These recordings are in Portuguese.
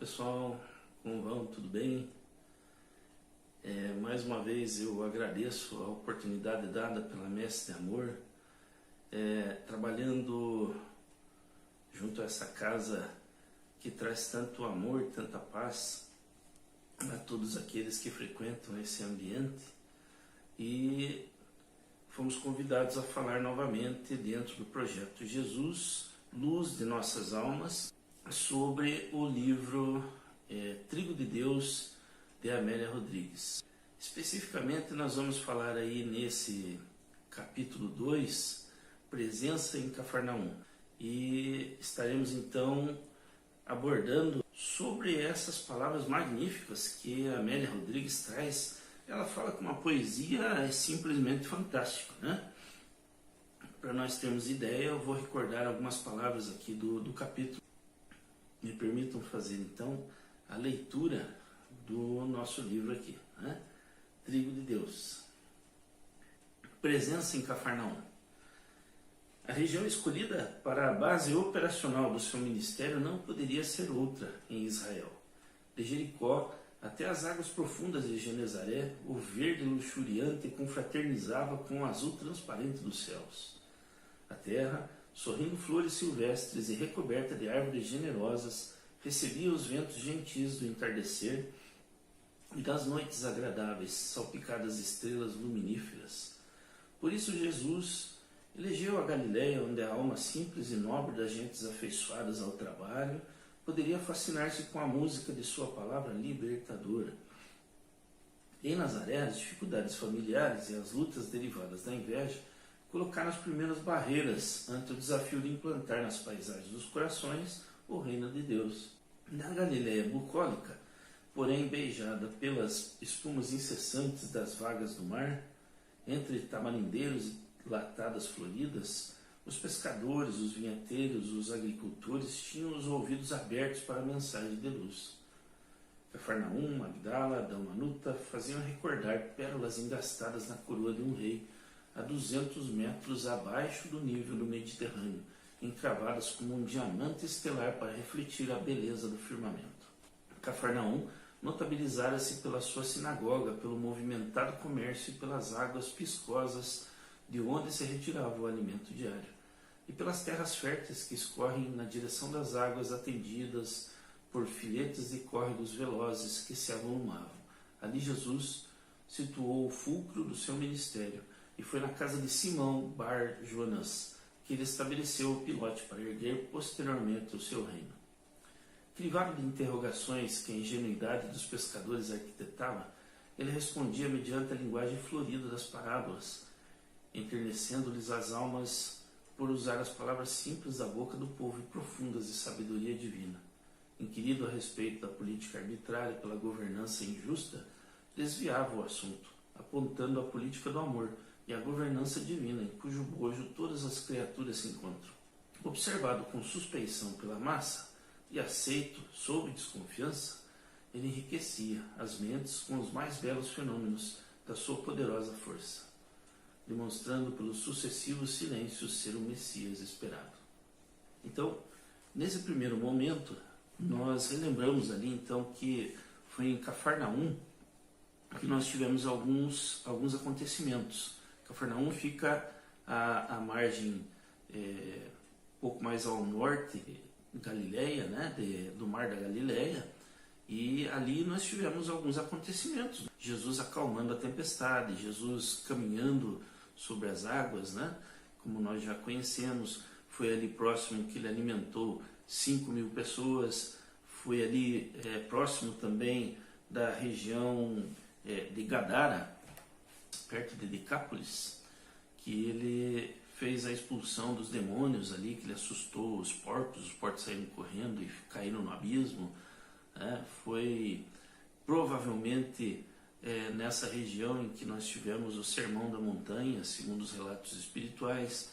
pessoal, como vão? Tudo bem? Mais uma vez eu agradeço a oportunidade dada pela Mestre Amor, trabalhando junto a essa casa que traz tanto amor, tanta paz a todos aqueles que frequentam esse ambiente, e fomos convidados a falar novamente dentro do projeto Jesus, Luz de Nossas Almas, sobre o livro Trigo de Deus, de Amélia Rodrigues. Especificamente nós vamos falar aí nesse capítulo 2, Presença em Cafarnaum, e estaremos então abordando sobre essas palavras magníficas que a Amélia Rodrigues traz. Ela fala com uma poesia simplesmente fantástica, né? Para nós termos ideia, eu vou recordar algumas palavras aqui do capítulo. Me permitam fazer então a leitura do nosso livro aqui, né? Trigo de Deus. Presença em Cafarnaum. A região escolhida para a base operacional do seu ministério não poderia ser outra em Israel. De Jericó até as águas profundas de Genezaré, o verde luxuriante confraternizava com o azul transparente dos céus. A terra, sorrindo flores silvestres e recoberta de árvores generosas, recebia os ventos gentis do entardecer e das noites agradáveis, salpicadas de estrelas luminíferas. Por isso Jesus elegeu a Galiléia, onde a alma simples e nobre das gentes afeiçoadas ao trabalho poderia fascinar-se com a música de sua palavra libertadora. Em Nazaré, as dificuldades familiares e as lutas derivadas da inveja colocaram as primeiras barreiras ante o desafio de implantar nas paisagens dos corações o reino de Deus. Na Galiléia bucólica, porém beijada pelas espumas incessantes das vagas do mar, entre tamarindeiros e latadas floridas, os pescadores, os vinheteiros, os agricultores tinham os ouvidos abertos para a mensagem de luz. Cafarnaum, Magdala, Dalmanuta faziam recordar pérolas engastadas na coroa de um rei, a 200 metros abaixo do nível do Mediterrâneo, encravadas como um diamante estelar para refletir a beleza do firmamento. Cafarnaum notabilizara-se pela sua sinagoga, pelo movimentado comércio e pelas águas piscosas de onde se retirava o alimento diário, e pelas terras férteis que escorrem na direção das águas, atendidas por filetes de córregos velozes que se avolumavam. Ali Jesus situou o fulcro do seu ministério, e foi na casa de Simão Bar Jonas que ele estabeleceu o pilote para erguer posteriormente o seu reino. Crivado de interrogações que a ingenuidade dos pescadores arquitetava, ele respondia mediante a linguagem florida das parábolas, enternecendo-lhes as almas por usar as palavras simples da boca do povo e profundas de sabedoria divina. Inquirido a respeito da política arbitrária pela governança injusta, desviava o assunto, apontando a política do amor e a governança divina, em cujo bojo todas as criaturas se encontram. Observado com suspeição pela massa e aceito sob desconfiança, ele enriquecia as mentes com os mais belos fenômenos da sua poderosa força, demonstrando pelos sucessivos silêncios ser o Messias esperado. Então, nesse primeiro momento, nós relembramos ali então que foi em Cafarnaum que nós tivemos alguns acontecimentos. Cafarnaum fica à margem pouco mais ao norte de Galiléia, né, do mar da Galiléia, e ali nós tivemos alguns acontecimentos. Jesus acalmando a tempestade, Jesus caminhando sobre as águas, né, como nós já conhecemos. Foi ali próximo que ele alimentou 5.000 pessoas, foi ali próximo também da região de Gadara, perto de Decápolis, que ele fez a expulsão dos demônios ali, que ele assustou os porcos saíram correndo e caíram no abismo. Foi provavelmente nessa região em que nós tivemos o Sermão da Montanha, segundo os relatos espirituais.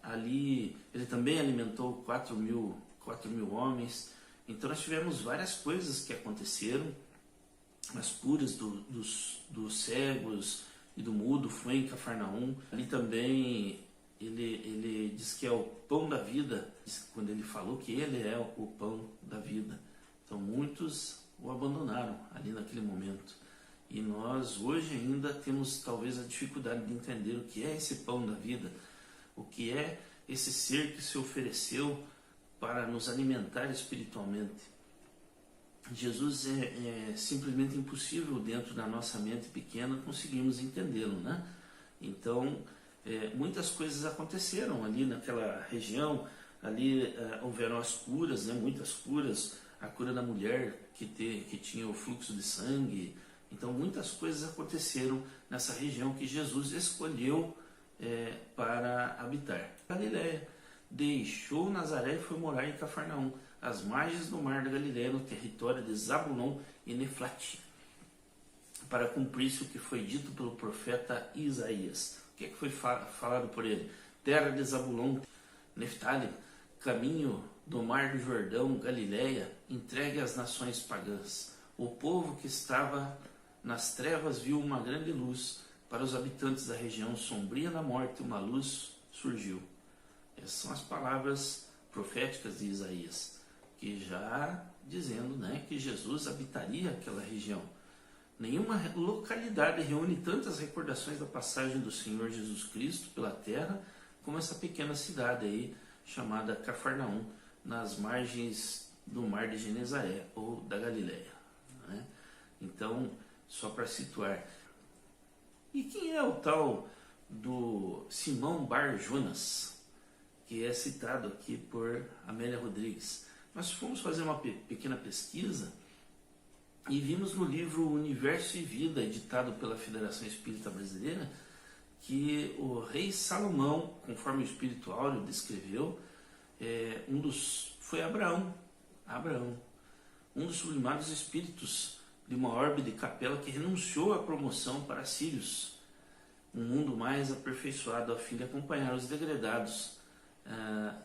Ali ele também alimentou 4.000 homens. Então nós tivemos várias coisas que aconteceram. As curas dos cegos e do mudo foi em Cafarnaum. Ali também ele diz que é o pão da vida, quando ele falou que ele é o pão da vida. Então muitos o abandonaram ali naquele momento. E nós hoje ainda temos talvez a dificuldade de entender o que é esse pão da vida, o que é esse ser que se ofereceu para nos alimentar espiritualmente. Jesus é simplesmente impossível dentro da nossa mente pequena conseguirmos entendê-lo, né? Então, muitas coisas aconteceram ali naquela região, ali houveram as curas, né? Muitas curas, a cura da mulher que tinha o fluxo de sangue. Então, muitas coisas aconteceram nessa região que Jesus escolheu para habitar. Galileia deixou Nazaré e foi morar em Cafarnaum, às margens do mar da Galileia, no território de Zabulon e Neflati, para cumprir-se o que foi dito pelo profeta Isaías. O que foi falado por ele? Terra de Zabulon, Neftali, caminho do mar do Jordão, Galileia, entregue às nações pagãs. O povo que estava nas trevas viu uma grande luz. Para os habitantes da região sombria da morte, uma luz surgiu. Essas são as palavras proféticas de Isaías, que já dizendo, né, que Jesus habitaria aquela região. Nenhuma localidade reúne tantas recordações da passagem do Senhor Jesus Cristo pela terra como essa pequena cidade aí chamada Cafarnaum, nas margens do mar de Genezaré ou da Galileia, né? Então, só para situar. E quem é o tal do Simão Bar Jonas, que é citado aqui por Amélia Rodrigues? Nós fomos fazer uma pequena pesquisa e vimos no livro Universo e Vida, editado pela Federação Espírita Brasileira, que o rei Salomão, conforme o Espírito Áureo descreveu, foi Abraão, um dos sublimados espíritos de uma orbe de Capela que renunciou à promoção para Sírios, um mundo mais aperfeiçoado a fim de acompanhar os degredados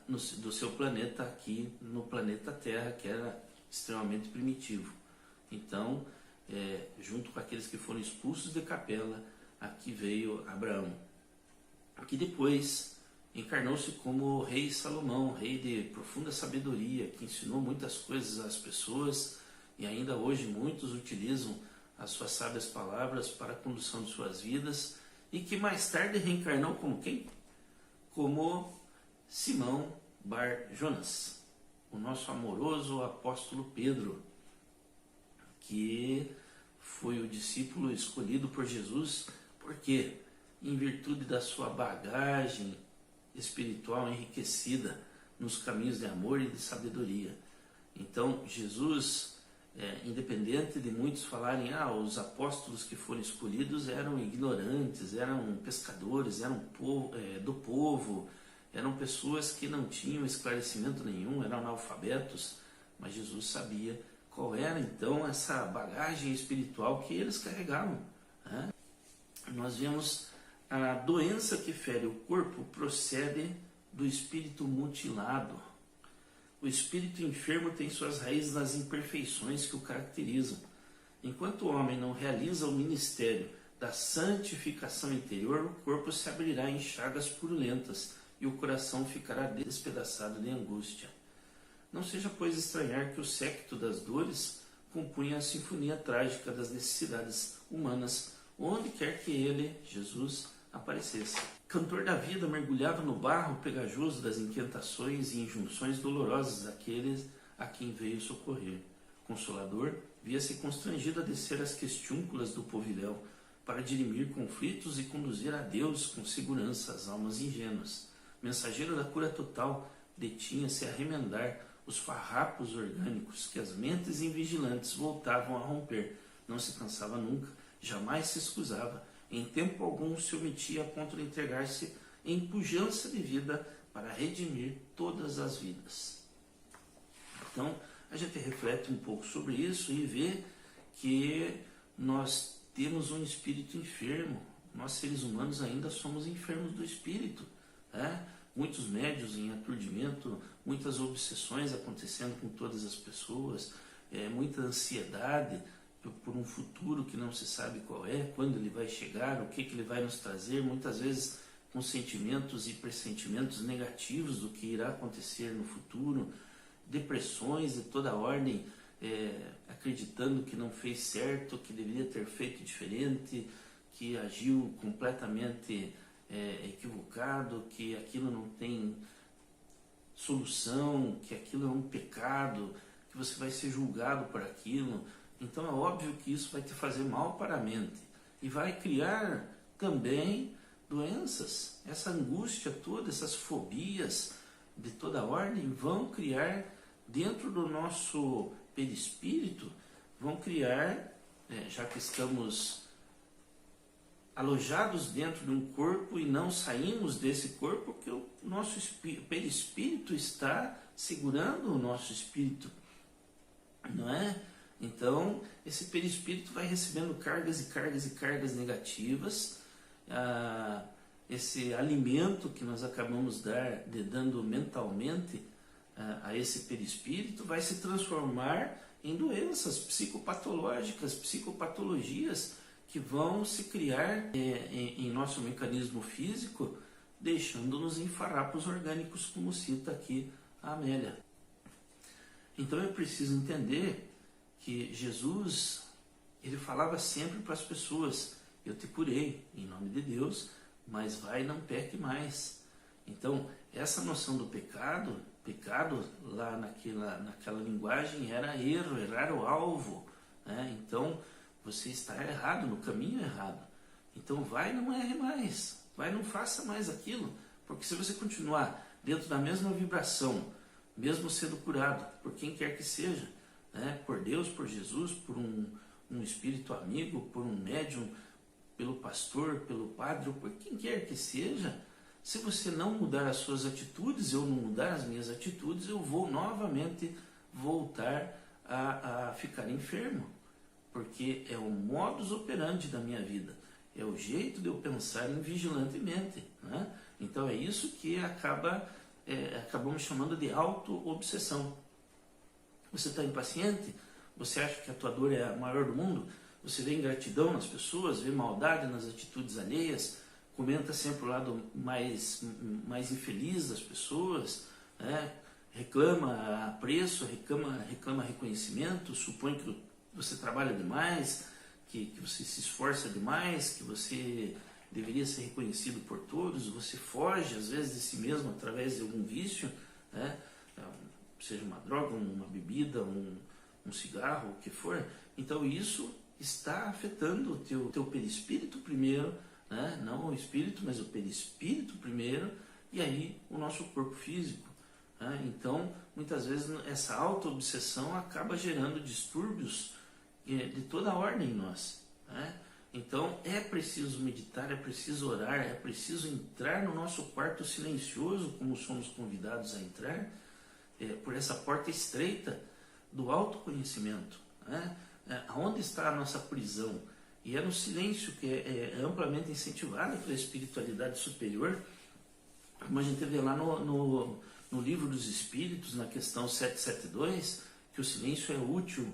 do seu planeta aqui no planeta Terra, que era extremamente primitivo. Então, junto com aqueles que foram expulsos de Capela, aqui veio Abraão, que depois encarnou-se como rei Salomão, rei de profunda sabedoria, que ensinou muitas coisas às pessoas, e ainda hoje muitos utilizam as suas sábias palavras para a condução de suas vidas, e que mais tarde reencarnou como quem? Como Simão Bar Jonas, o nosso amoroso apóstolo Pedro, que foi o discípulo escolhido por Jesus, porque em virtude da sua bagagem espiritual enriquecida nos caminhos de amor e de sabedoria. Então, Jesus, independente de muitos falarem, os apóstolos que foram escolhidos eram ignorantes, eram pescadores, eram do povo, eram pessoas que não tinham esclarecimento nenhum, eram analfabetos, mas Jesus sabia qual era então essa bagagem espiritual que eles carregavam, né? Nós vemos a doença que fere o corpo procede do espírito mutilado. O espírito enfermo tem suas raízes nas imperfeições que o caracterizam. Enquanto o homem não realiza o ministério da santificação interior, o corpo se abrirá em chagas purulentas e o coração ficará despedaçado de angústia. Não seja, pois, estranhar que o séquito das dores compunha a sinfonia trágica das necessidades humanas, onde quer que ele, Jesus, aparecesse. Cantor da vida mergulhava no barro pegajoso das inquietações e injunções dolorosas daqueles a quem veio socorrer. Consolador, via-se constrangido a descer as questiúnculas do povilhão para dirimir conflitos e conduzir a Deus com segurança as almas ingênuas. Mensageiro da cura total, detinha-se a remendar os farrapos orgânicos que as mentes invigilantes voltavam a romper. Não se cansava nunca, jamais se escusava, em tempo algum se omitia a ponto de entregar-se em pujança de vida para redimir todas as vidas. Então, a gente reflete um pouco sobre isso e vê que nós temos um espírito enfermo. Nós, seres humanos, ainda somos enfermos do espírito, né? Muitos médios em aturdimento, muitas obsessões acontecendo com todas as pessoas, muita ansiedade por um futuro que não se sabe qual é, quando ele vai chegar, o que ele vai nos trazer, muitas vezes com sentimentos e pressentimentos negativos do que irá acontecer no futuro, depressões de toda ordem, acreditando que não fez certo, que deveria ter feito diferente, que agiu completamente equivocado, que aquilo não tem solução, que aquilo é um pecado, que você vai ser julgado por aquilo. Então é óbvio que isso vai te fazer mal para a mente e vai criar também doenças. Essa angústia toda, essas fobias de toda ordem vão criar dentro do nosso perispírito, vão criar, já que estamos alojados dentro de um corpo e não saímos desse corpo, porque o nosso perispírito está segurando o nosso espírito, não é? Então, esse perispírito vai recebendo cargas e cargas e cargas negativas. Esse alimento que nós acabamos dando mentalmente a esse perispírito vai se transformar em doenças psicopatológicas, psicopatologias que vão se criar em nosso mecanismo físico, deixando-nos em farrapos orgânicos, como cita aqui a Amélia. Então eu preciso entender que Jesus, ele falava sempre para as pessoas: eu te curei em nome de Deus, mas vai e não peque mais. Então essa noção do pecado lá naquela linguagem era erro, errar o alvo, né? Então você está errado, no caminho errado. Então vai e não erre mais, vai e não faça mais aquilo, porque se você continuar dentro da mesma vibração, mesmo sendo curado por quem quer que seja, né? Por Deus, por Jesus, por um espírito amigo, por um médium, pelo pastor, pelo padre, ou por quem quer que seja, se você não mudar as suas atitudes, eu não mudar as minhas atitudes, eu vou novamente voltar a ficar enfermo. Porque é o modus operandi da minha vida, é o jeito de eu pensar vigilantemente, né? Então é isso que acabamos chamando de auto-obsessão. Você está impaciente? Você acha que a tua dor é a maior do mundo? Você vê ingratidão nas pessoas, vê maldade nas atitudes alheias, comenta sempre o lado mais infeliz das pessoas, né? Reclama apreço, reclama reconhecimento, supõe que você trabalha demais, que você se esforça demais, que você deveria ser reconhecido por todos, você foge às vezes de si mesmo através de algum vício, né? Seja uma droga, uma bebida, um cigarro, o que for. Então isso está afetando o teu perispírito primeiro, né? Não o espírito, mas o perispírito primeiro, e aí o nosso corpo físico. Então, muitas vezes essa auto-obsessão acaba gerando distúrbios de toda a ordem em nós, né? Então é preciso meditar, é preciso orar, é preciso entrar no nosso quarto silencioso, como somos convidados a entrar, por essa porta estreita do autoconhecimento, né? Onde está a nossa prisão? E é no silêncio que é amplamente incentivada pela espiritualidade superior, como a gente vê lá no Livro dos Espíritos, na questão 772, que o silêncio é útil,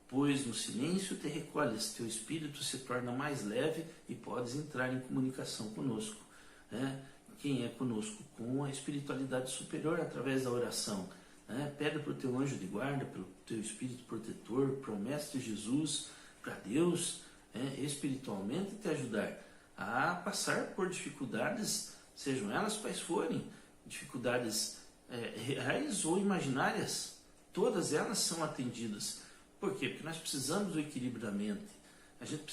pois no silêncio te recolhes, teu espírito se torna mais leve e podes entrar em comunicação conosco, né? Quem é conosco? Com a espiritualidade superior, através da oração, né? Pede para o teu anjo de guarda, para o teu espírito protetor, para o Mestre Jesus, para Deus, espiritualmente te ajudar a passar por dificuldades, sejam elas quais forem, dificuldades reais ou imaginárias, todas elas são atendidas. Por quê? Porque nós precisamos do equilíbrio da mente. A gente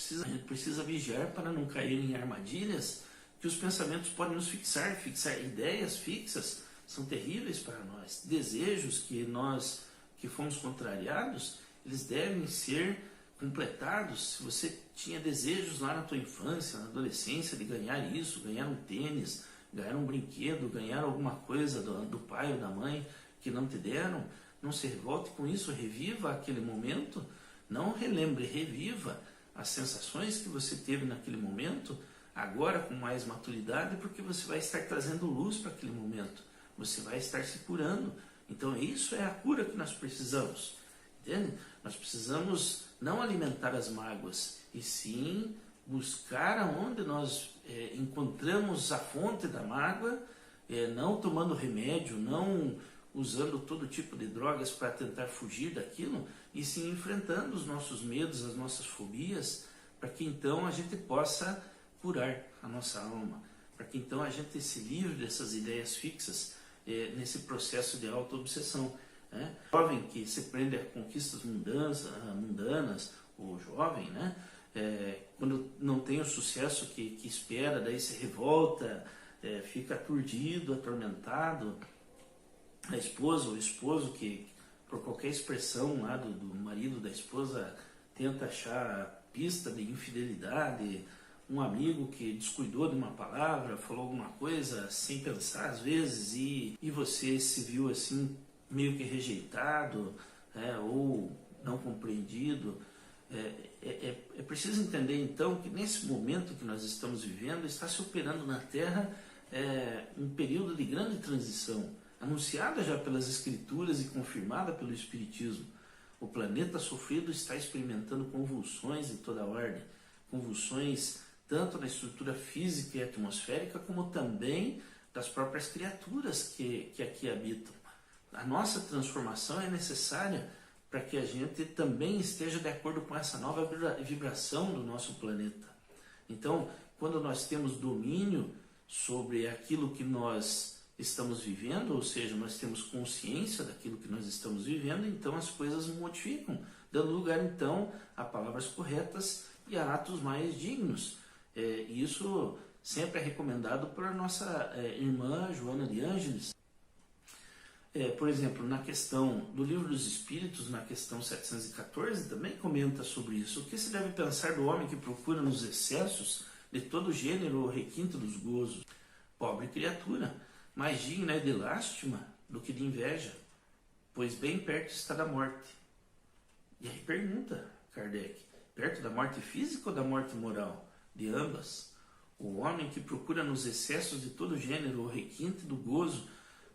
precisa vigiar para não cair em armadilhas que os pensamentos podem nos fixar ideias fixas são terríveis para nós. Desejos que fomos contrariados, eles devem ser completados. Se você tinha desejos lá na tua infância, na adolescência, de ganhar isso, ganhar um tênis, ganhar um brinquedo, ganhar alguma coisa do pai ou da mãe que não te deram, não se revolte com isso, reviva aquele momento, não relembre, reviva as sensações que você teve naquele momento, agora com mais maturidade, porque você vai estar trazendo luz para aquele momento, você vai estar se curando. Então isso é a cura que nós precisamos, entende? Nós precisamos não alimentar as mágoas, e sim buscar aonde nós encontramos a fonte da mágoa, não tomando remédio, não usando todo tipo de drogas para tentar fugir daquilo, e sim enfrentando os nossos medos, as nossas fobias, para que então a gente possa curar a nossa alma, para que então a gente se livre dessas ideias fixas nesse processo de auto-obsessão. Né? O jovem que se prende a conquistas mundanas, o jovem, né? Quando não tem o sucesso que espera, daí se revolta, fica aturdido, atormentado. A esposa ou o esposo que, por qualquer expressão lá do marido da esposa, tenta achar pista de infidelidade, um amigo que descuidou de uma palavra, falou alguma coisa sem pensar às vezes, e você se viu assim meio que rejeitado, ou não compreendido. É preciso entender então que nesse momento que nós estamos vivendo está se operando na Terra um período de grande transição, anunciada já pelas Escrituras e confirmada pelo Espiritismo. O planeta sofrido está experimentando convulsões de toda ordem, convulsões tanto na estrutura física e atmosférica, como também das próprias criaturas que aqui habitam. A nossa transformação é necessária para que a gente também esteja de acordo com essa nova vibração do nosso planeta. Então, quando nós temos domínio sobre aquilo que nós estamos vivendo, ou seja, nós temos consciência daquilo que nós estamos vivendo, então as coisas modificam, dando lugar então a palavras corretas e a atos mais dignos. Isso sempre é recomendado por a nossa irmã Joana de Ângeles. Por exemplo, na questão do Livro dos Espíritos, na questão 714, também comenta sobre isso. O que se deve pensar do homem que procura nos excessos de todo gênero o requinte dos gozos? Pobre criatura, mais digna é de lástima do que de inveja, pois bem perto está da morte. E aí pergunta Kardec, perto da morte física ou da morte moral? De ambas. O homem que procura nos excessos de todo gênero o requinte do gozo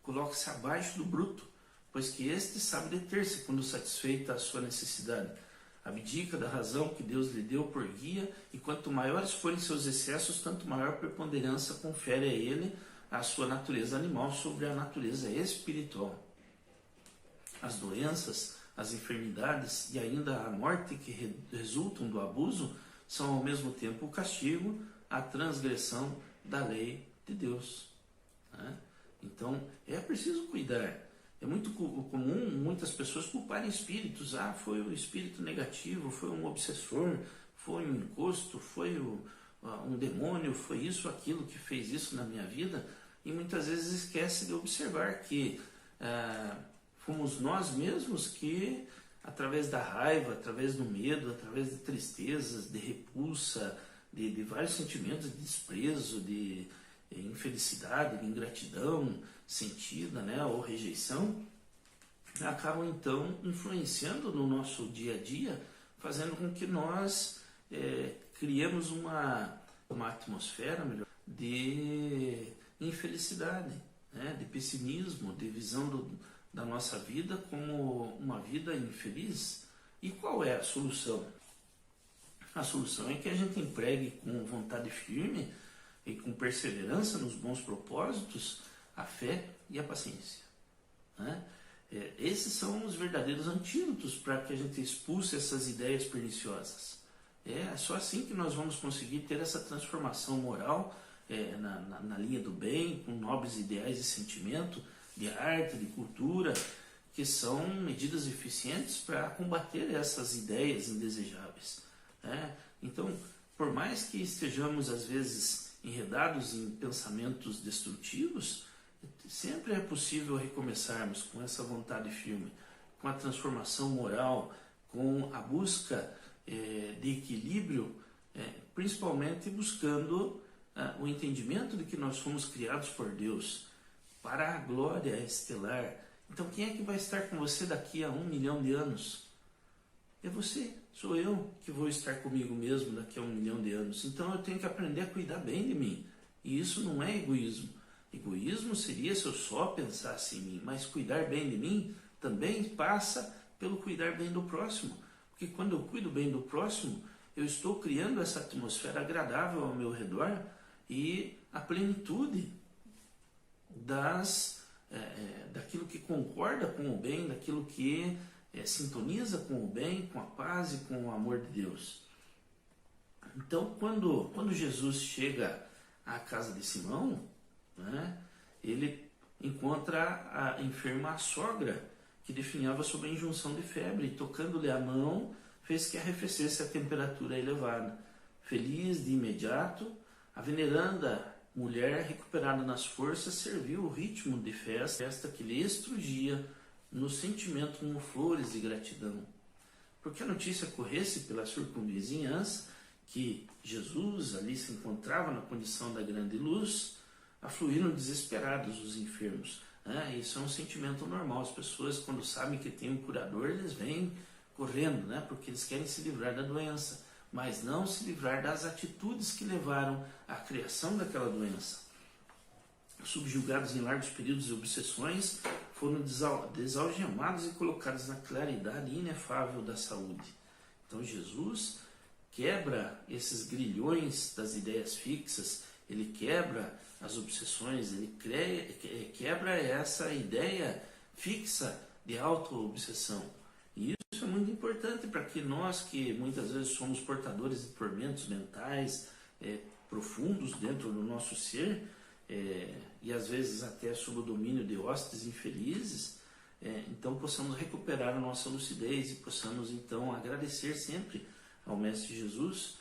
coloca-se abaixo do bruto, pois que este sabe deter-se quando satisfeita a sua necessidade. Abdica da razão que Deus lhe deu por guia, e quanto maiores forem seus excessos, tanto maior preponderância confere a ele a sua natureza animal sobre a natureza espiritual. As doenças, as enfermidades e ainda a morte que resultam do abuso são ao mesmo tempo o castigo, a transgressão da lei de Deus. Né? Então, é preciso cuidar. É muito comum muitas pessoas culparem espíritos. Foi o espírito negativo, foi um obsessor, foi um encosto, foi um demônio, foi isso, aquilo que fez isso na minha vida. E muitas vezes esquece de observar que fomos nós mesmos que, através da raiva, através do medo, através de tristezas, de repulsa, de vários sentimentos de desprezo, de infelicidade, de ingratidão sentida, ou rejeição, acabam então influenciando no nosso dia a dia, fazendo com que nós criemos uma atmosfera melhor de infelicidade, de pessimismo, de visão da nossa vida como uma vida infeliz. E qual é a solução? A solução é que a gente empregue com vontade firme e com perseverança nos bons propósitos a fé e a paciência. Esses são os verdadeiros antídotos para que a gente expulse essas ideias perniciosas. É só assim que nós vamos conseguir ter essa transformação moral na linha do bem, com nobres ideais de sentimento, de arte, de cultura, que são medidas eficientes para combater essas ideias indesejáveis. Então, por mais que estejamos às vezes enredados em pensamentos destrutivos, sempre é possível recomeçarmos com essa vontade firme, com a transformação moral, com a busca de equilíbrio, principalmente buscando o entendimento de que nós fomos criados por Deus para a glória estelar. Então, quem é que vai estar com você daqui a 1 milhão de anos? É você, sou eu que vou estar comigo mesmo daqui a 1 milhão de anos. Então eu tenho que aprender a cuidar bem de mim. E isso não é egoísmo. Egoísmo seria se eu só pensasse em mim, mas cuidar bem de mim também passa pelo cuidar bem do próximo. Porque quando eu cuido bem do próximo, eu estou criando essa atmosfera agradável ao meu redor e a plenitude das daquilo que concorda com o bem, daquilo que sintoniza com o bem, com a paz e com o amor de Deus. Então, quando Jesus chega à casa de Simão, né, ele encontra a enferma a sogra, que definhava sob a injunção de febre, e tocando-lhe a mão, fez que arrefecesse a temperatura elevada. Feliz de imediato, a veneranda mulher, recuperada nas forças, serviu o ritmo de festa que lhe estrugia no sentimento como flores de gratidão. Porque a notícia corresse pela circunvizinhança que Jesus ali se encontrava na condição da grande luz, afluíram desesperados os enfermos. Isso é um sentimento normal. As pessoas, quando sabem que tem um curador, eles vêm correndo, porque eles querem se livrar da doença, mas não se livrar das atitudes que levaram à criação daquela doença. Subjugados em largos períodos de obsessões, foram desalgemados e colocados na claridade inefável da saúde. Então Jesus quebra esses grilhões das ideias fixas, ele quebra as obsessões, ele quebra essa ideia fixa de auto-obsessão. E isso é muito importante para que nós, que muitas vezes somos portadores de tormentos mentais profundos dentro do nosso ser, e às vezes até sob o domínio de hostes infelizes, então possamos recuperar a nossa lucidez e possamos então agradecer sempre ao Mestre Jesus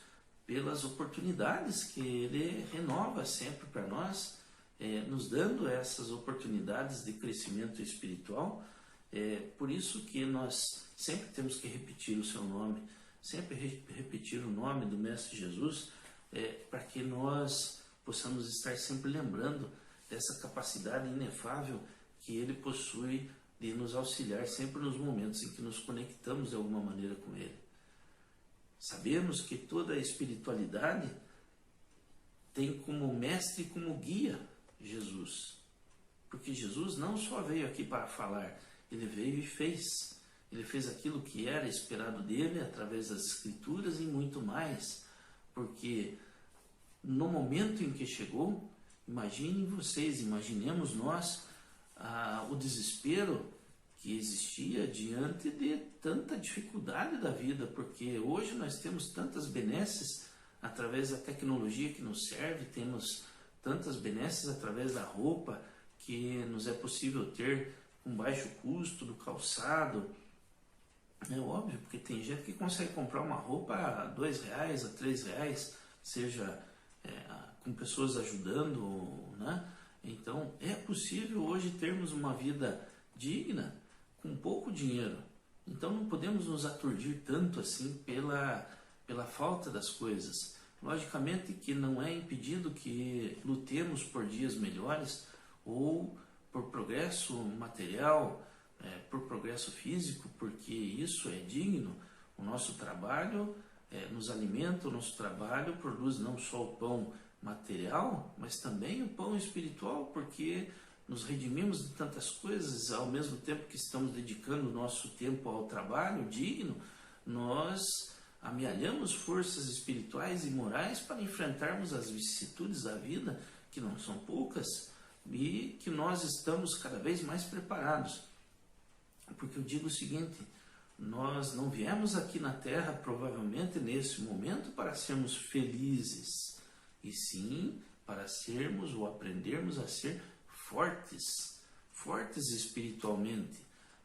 pelas oportunidades que Ele renova sempre para nós, nos dando essas oportunidades de crescimento espiritual. Por isso que nós sempre temos que repetir o seu nome, sempre repetir o nome do Mestre Jesus, para que nós possamos estar sempre lembrando dessa capacidade inefável que Ele possui de nos auxiliar sempre nos momentos em que nos conectamos de alguma maneira com Ele. Sabemos que toda a espiritualidade tem como mestre e como guia Jesus. Porque Jesus não só veio aqui para falar, ele veio e fez. Ele fez aquilo que era esperado dele através das Escrituras e muito mais. Porque no momento em que chegou, imaginem vocês, imaginemos nós o desespero que existia diante de tanta dificuldade da vida, porque hoje nós temos tantas benesses através da tecnologia que nos serve, temos tantas benesses através da roupa que nos é possível ter com baixo custo, do calçado. É óbvio, porque tem gente que consegue comprar uma roupa a R$2, a R$3, seja com pessoas ajudando, né? Então é possível hoje termos uma vida digna com pouco dinheiro. Então não podemos nos aturdir tanto assim pela falta das coisas. Logicamente que não é impedido que lutemos por dias melhores ou por progresso material, por progresso físico, porque isso é digno. O nosso trabalho nos alimenta, o nosso trabalho produz não só o pão material, mas também o pão espiritual, porque nos redimimos de tantas coisas, ao mesmo tempo que estamos dedicando o nosso tempo ao trabalho digno, nós amealhamos forças espirituais e morais para enfrentarmos as vicissitudes da vida, que não são poucas, e que nós estamos cada vez mais preparados. Porque eu digo o seguinte, nós não viemos aqui na Terra, provavelmente nesse momento, para sermos felizes, e sim para sermos ou aprendermos a ser fortes espiritualmente,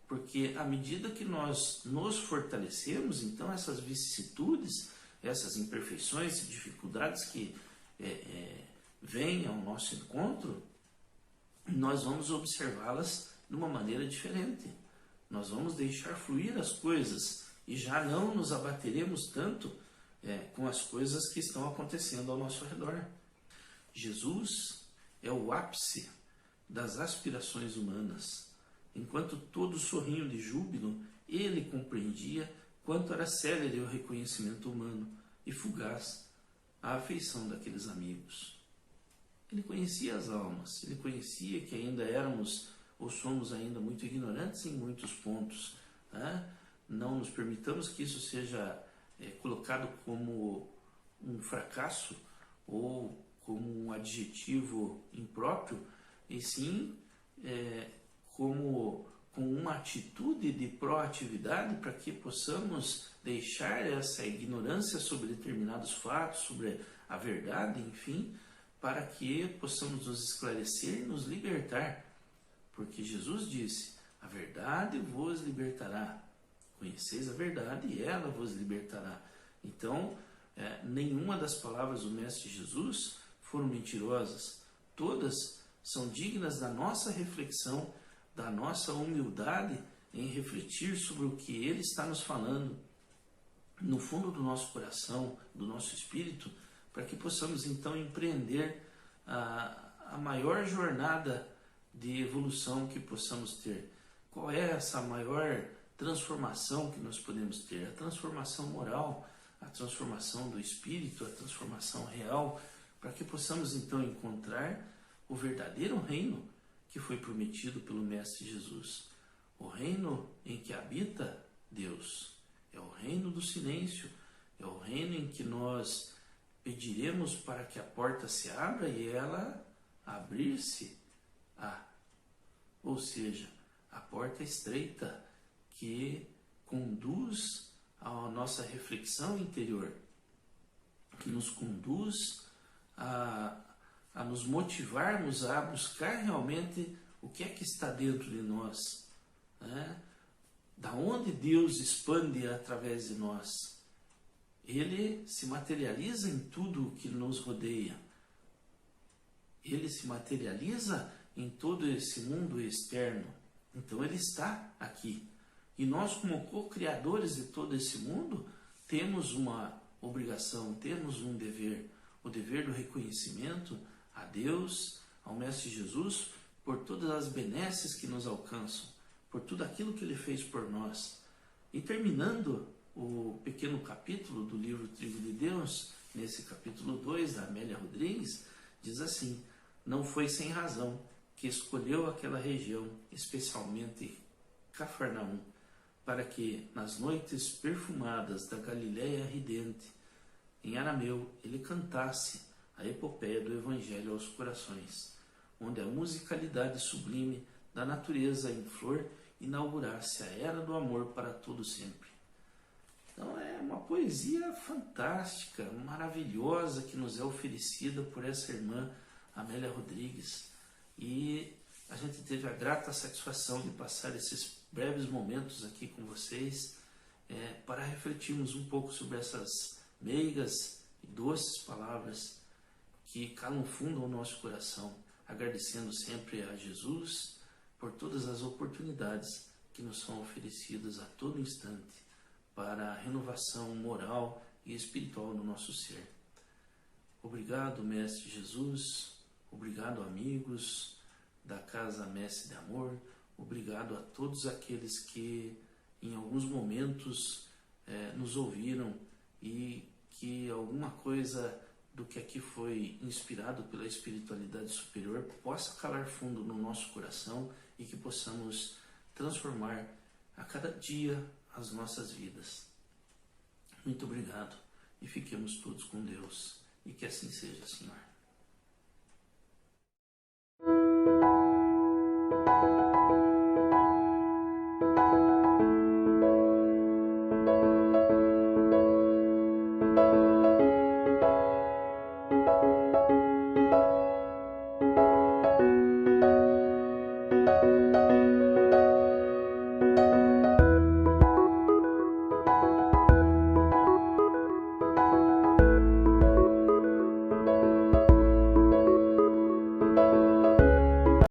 porque à medida que nós nos fortalecemos, então essas vicissitudes, essas imperfeições e dificuldades que vêm ao nosso encontro, nós vamos observá-las de uma maneira diferente. Nós vamos deixar fluir as coisas e já não nos abateremos tanto com as coisas que estão acontecendo ao nosso redor. Jesus é o ápice das aspirações humanas. Enquanto todos sorriam de júbilo, ele compreendia quanto era célere o reconhecimento humano e fugaz a afeição daqueles amigos. Ele conhecia as almas, ele conhecia que ainda éramos ou somos ainda muito ignorantes em muitos pontos. Não nos permitamos que isso seja colocado como um fracasso ou como um adjetivo impróprio, e sim com uma atitude de proatividade para que possamos deixar essa ignorância sobre determinados fatos, sobre a verdade, enfim, para que possamos nos esclarecer e nos libertar. Porque Jesus disse: a verdade vos libertará. Conheceis a verdade e ela vos libertará. Então, nenhuma das palavras do Mestre Jesus foram mentirosas. Todas são dignas da nossa reflexão, da nossa humildade em refletir sobre o que Ele está nos falando no fundo do nosso coração, do nosso espírito, para que possamos então empreender a maior jornada de evolução que possamos ter. Qual é essa maior transformação que nós podemos ter? A transformação moral, a transformação do espírito, a transformação real, para que possamos então encontrar o verdadeiro reino que foi prometido pelo Mestre Jesus. O reino em que habita Deus. É o reino do silêncio. É o reino em que nós pediremos para que a porta se abra e ela abrir-se-á. Ou seja, a porta estreita que conduz à nossa reflexão interior, que nos conduz a nos motivarmos a buscar realmente o que é que está dentro de nós, né? Da onde Deus expande através de nós. Ele se materializa em tudo o que nos rodeia. Ele se materializa em todo esse mundo externo. Então ele está aqui. E nós, como co-criadores de todo esse mundo, temos uma obrigação, temos um dever. O dever do reconhecimento a Deus, ao Mestre Jesus, por todas as benesses que nos alcançam, por tudo aquilo que Ele fez por nós. E terminando o pequeno capítulo do livro Trigo de Deus, nesse capítulo 2, da Amélia Rodrigues, diz assim: não foi sem razão que escolheu aquela região, especialmente Cafarnaum, para que, nas noites perfumadas da Galiléia ridente, em arameu, ele cantasse a epopeia do Evangelho aos corações, onde a musicalidade sublime da natureza em flor inaugurasse a era do amor para todo sempre. Então é uma poesia fantástica, maravilhosa, que nos é oferecida por essa irmã Amélia Rodrigues. E a gente teve a grata satisfação de passar esses breves momentos aqui com vocês, para refletirmos um pouco sobre essas meigas e doces palavras que calam fundo ao nosso coração, agradecendo sempre a Jesus por todas as oportunidades que nos são oferecidas a todo instante para a renovação moral e espiritual do nosso ser. Obrigado, Mestre Jesus, obrigado, amigos da Casa Mestre de Amor, obrigado a todos aqueles que em alguns momentos nos ouviram e que alguma coisa do que aqui foi inspirado pela espiritualidade superior possa calar fundo no nosso coração e que possamos transformar a cada dia as nossas vidas. Muito obrigado e fiquemos todos com Deus e que assim seja, Senhor.